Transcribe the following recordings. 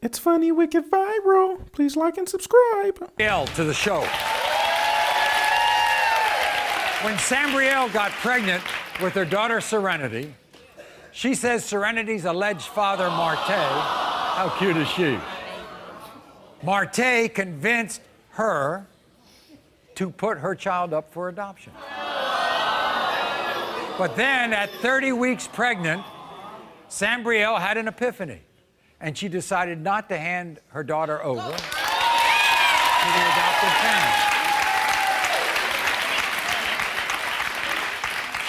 It's funny, wicked, viral. Please like and subscribe. To the show. When Sambrielle got pregnant with her daughter Serenity, she says Serenity's alleged father, Marte, how cute is she? Marte convinced her to put her child up for adoption. But then, at 30 weeks pregnant, Sambrielle had an epiphany, and she decided not to hand her daughter over to the adopted family.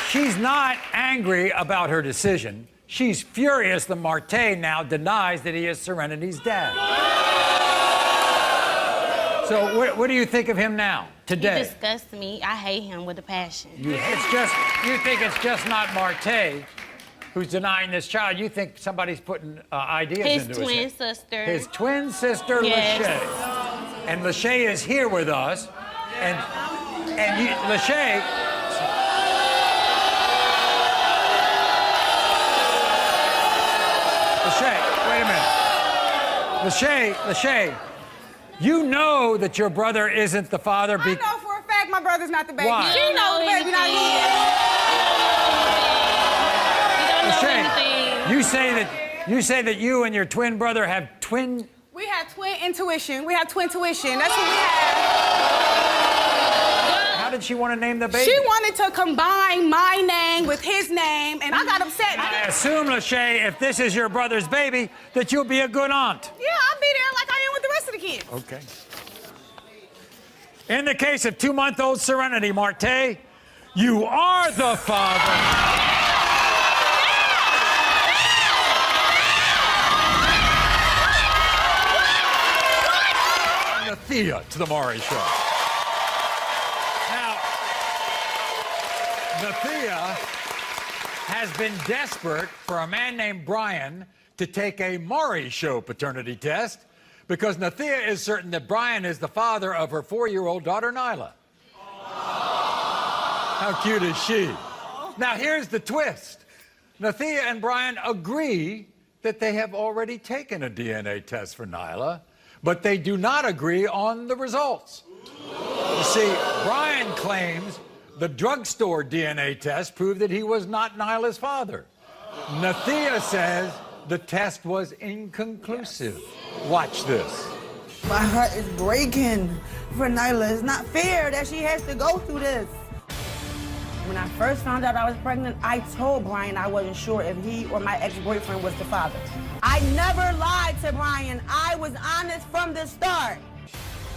She's not angry about her decision. She's furious that Marte now denies that he is Serenity's dad. So what do you think of him now, today? He disgusts me. I hate him with a passion. You think it's just not Marte who's denying this child. You think somebody's putting ideas into his twin head. sister. His twin sister, Yes. Lachey. And Lachey is here with us. And Lachey... Lachey, wait a minute. Lachey, you know that your brother isn't the father. I know for a fact my brother's not the baby. Why? She knows the baby not Lachey, you say that you and your twin brother have twin... We have twin intuition. We have twin tuition. That's what we have. How did she want to name the baby? She wanted to combine my name with his name, and I got upset. I assume, Lachey, if this is your brother's baby, that you'll be a good aunt. Yeah, I'll be there like I am with the rest of the kids. Okay. In the case of 2-month-old Serenity, Marte, you are the father. Thea to the Maury Show. Now, Thea has been desperate for a man named Brian to take a Maury Show paternity test because Nathea is certain that Brian is the father of her 4-year-old daughter, Nyla. How cute is she? Now, here's the twist. Nathea and Brian agree that they have already taken a DNA test for Nyla, but they do not agree on the results. You see, Brian claims the drugstore DNA test proved that he was not Nyla's father. Nathea says the test was inconclusive. Watch this. My heart is breaking for Nyla. It's not fair that she has to go through this. When I first found out I was pregnant, I told Brian I wasn't sure if he or my ex-boyfriend was the father. I never lied to Brian. I was honest from the start.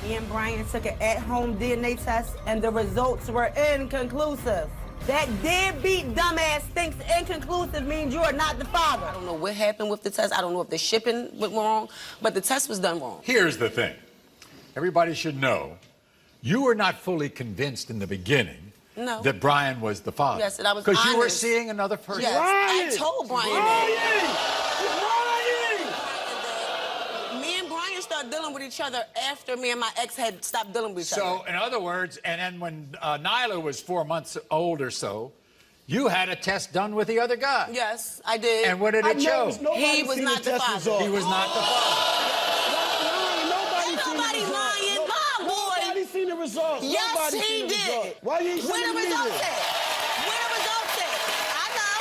Me and Brian took an at-home DNA test, and the results were inconclusive. That deadbeat dumbass thinks inconclusive means you are not the father. I don't know what happened with the test. I don't know if the shipping went wrong, but the test was done wrong. Here's the thing. Everybody should know you were not fully convinced in the beginning that Brian was the father. Yes, and I was honest. Because you were seeing another person. Yes, I told Brian that. Me and Brian started dealing with each other after me and my ex had stopped dealing with each other. So, in other words, and then when Nyla was 4 months old or so, you had a test done with the other guy. Yes, I did. And what did it show? He was not the father. He was not the father. Nobody lying. My boy. Nobody seen the results. Yes, Nobody he seen the did. results. Why you ain't Where seen the them results neither? at? Where the results at? I know.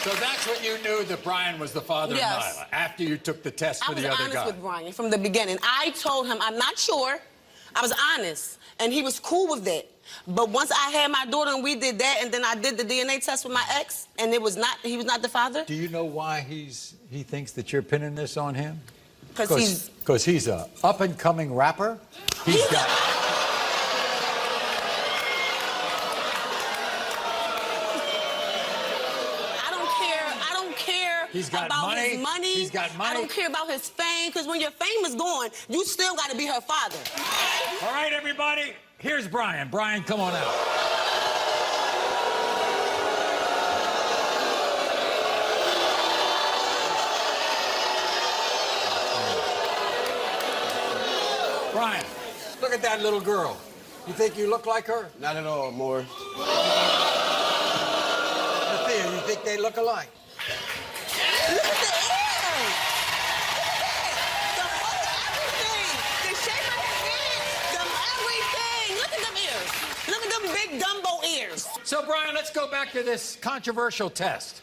So that's what you knew, that Brian was the father of Nyla, after you took the test for the other guy. I was honest with Brian from the beginning. I told him I'm not sure. I was honest, and he was cool with that. But once I had my daughter and we did that, and then I did the DNA test with my ex, and he was not the father. Do you know why he thinks that you're pinning this on him? Because he's a up-and-coming rapper. He's got... I don't care He's got about money. his money. He's got money. I don't care about his fame, because when your fame is gone, you still got to be her father. All right, everybody, here's Brian. Brian, come on out. Brian, look at that little girl. You think you look like her? Not at all, Maury. Nathea, you think they look alike? Look at the ears. The whole everything. The shape of his ears. Everything. Look at them ears. Look at them big Dumbo ears. So, Brian, let's go back to this controversial test.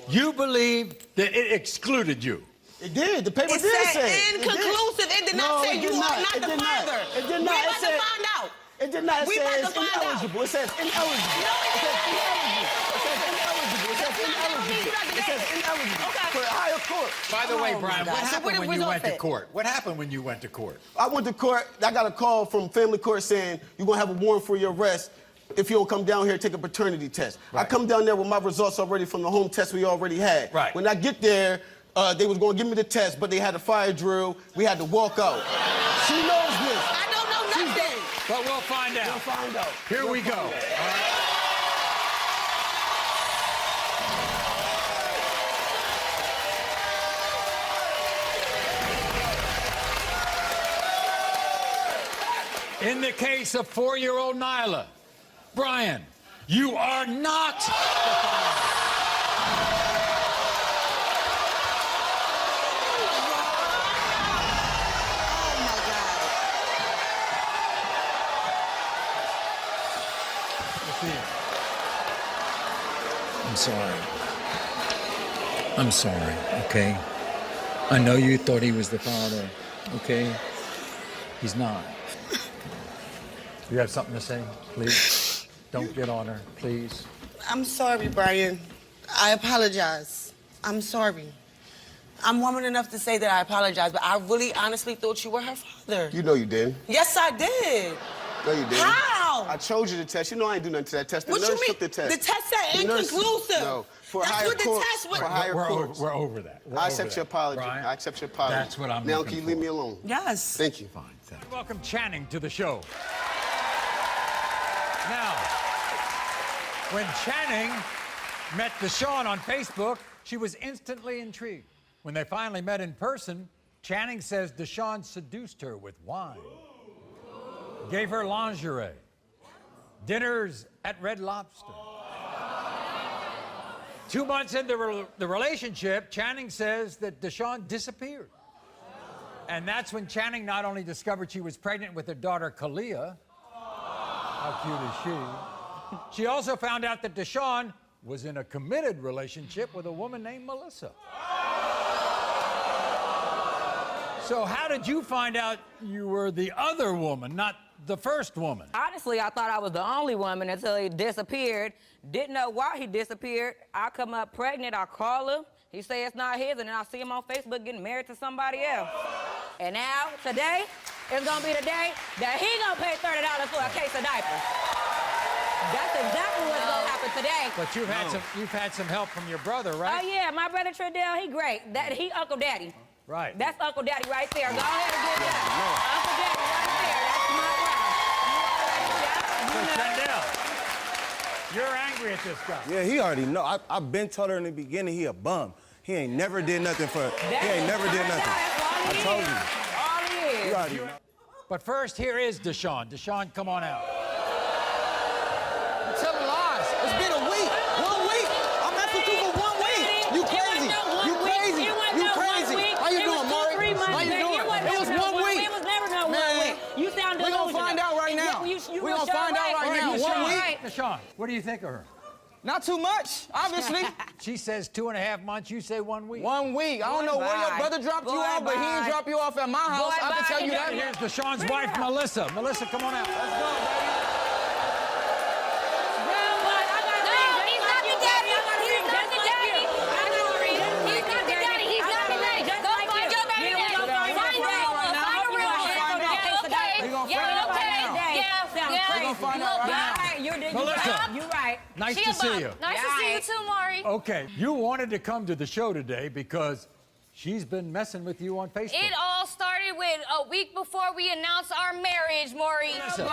You believe that it excluded you. It did. The paper It did said say inconclusive. It did not say it you did are not. not It the did not. father. It did not. We're It about to said- find out. It did not. It We about says to find out. ineligible. It says ineligible. No, it It says didn't. ineligible. It says ineligible. It says ineligible. It says ineligible. Okay. For higher court. By the way, Oh, my Brian, God. what So happened where did when we you go went to fit? court? What happened when you went to court? I went to court. I got a call from family court saying you're gonna have a warrant for your arrest if you don't come down here and take a paternity test. I Right. come down there with my results already from the home test we already had. Right. When I get there, they was gonna give me the test, but they had a fire drill. We had to walk out. She knows this. I don't know nothing. But we'll find out. We'll find out. Here we go. All right. In the case of 4-year-old Nyla, Brian, you are not the father. I'm sorry. I'm sorry, okay? I know you thought he was the father, okay? He's not. You have something to say, please? Don't get on her, please. I'm sorry, Brian. I apologize. I'm sorry. I'm woman enough to say that I apologize, but I really honestly thought you were her father. You know you did. Yes, I did. No, you didn't. How? I chose you the test. You know I ain't do nothing to that test. The What you nurse mean? took the test. The test said The nurse- inconclusive. No, for That's higher what the courts. test was. For higher courts. We're over that. We're I over accept that. your apology. Brian, I accept your apology. That's what I'm Now, looking can you for. leave me alone? Yes. Thank you. Fine, thank you. Welcome Channing to the show. Now, when Channing met Deshaun on Facebook, she was instantly intrigued. When they finally met in person, Channing says Deshaun seduced her with wine, gave her lingerie, dinners at Red Lobster. 2 months into the relationship, Channing says that Deshaun disappeared. And that's when Channing not only discovered she was pregnant with her daughter, Kalia. How cute is she? She also found out that Deshaun was in a committed relationship with a woman named Melissa. So how did you find out you were the other woman, not the first woman? Honestly, I thought I was the only woman until he disappeared. Didn't know why he disappeared. I come up pregnant, I call him. He say it's not his, and then I see him on Facebook getting married to somebody else. And now, today, is gonna be the day that he gonna pay $30 for a case of diapers. That's exactly what's gonna happen today. But you've had some help from your brother, right? Oh yeah, my brother Treadell, he great. He Uncle Daddy. Right. That's Uncle Daddy right there. Go ahead and get that. Uncle Daddy right there. That's my brother. So, Trendell, you're angry at this guy. Yeah, he already know. I've been told her in the beginning he a bum. He ain't never did nothing for. He ain't never did nothing. I told you. All he is. You already know. But first, here is Deshaun. Deshaun, come on out. You're telling lies. It's been a week. 1 week. I'm asking you for 1 week. You crazy. You crazy. You crazy. How you doing, Maury? How you doing? It was 1 week. It was never no 1 Man, week. You sound we delusional. gonna find out right now. We gonna find out right now. 1 week. Deshaun, what do you think of her? Not too much, obviously. She says 2.5 months, you say 1 week. 1 week. I don't know where your brother dropped you off, but he didn't drop you off at my house. I can tell you that. Here's Deshaun's wife, Melissa. Melissa, come on out. Let's go, baby. Melissa, You're right. nice to see you. Nice to see you too, Maury. Okay, you wanted to come to the show today because she's been messing with you on Facebook. It all started with a week before we announced our marriage, Maury. Melissa,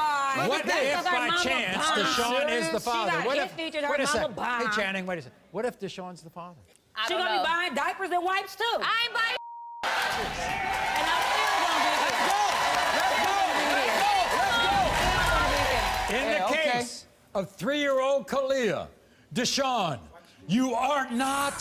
what if by chance Deshaun is the father? What if, wait a second. Hey, Channing, wait a second. What if Deshaun's the father? She gonna be buying diapers and wipes too. I ain't buying. And I'm still gonna be here. In the case of 3-year-old Kalia, Deshaun, you are not.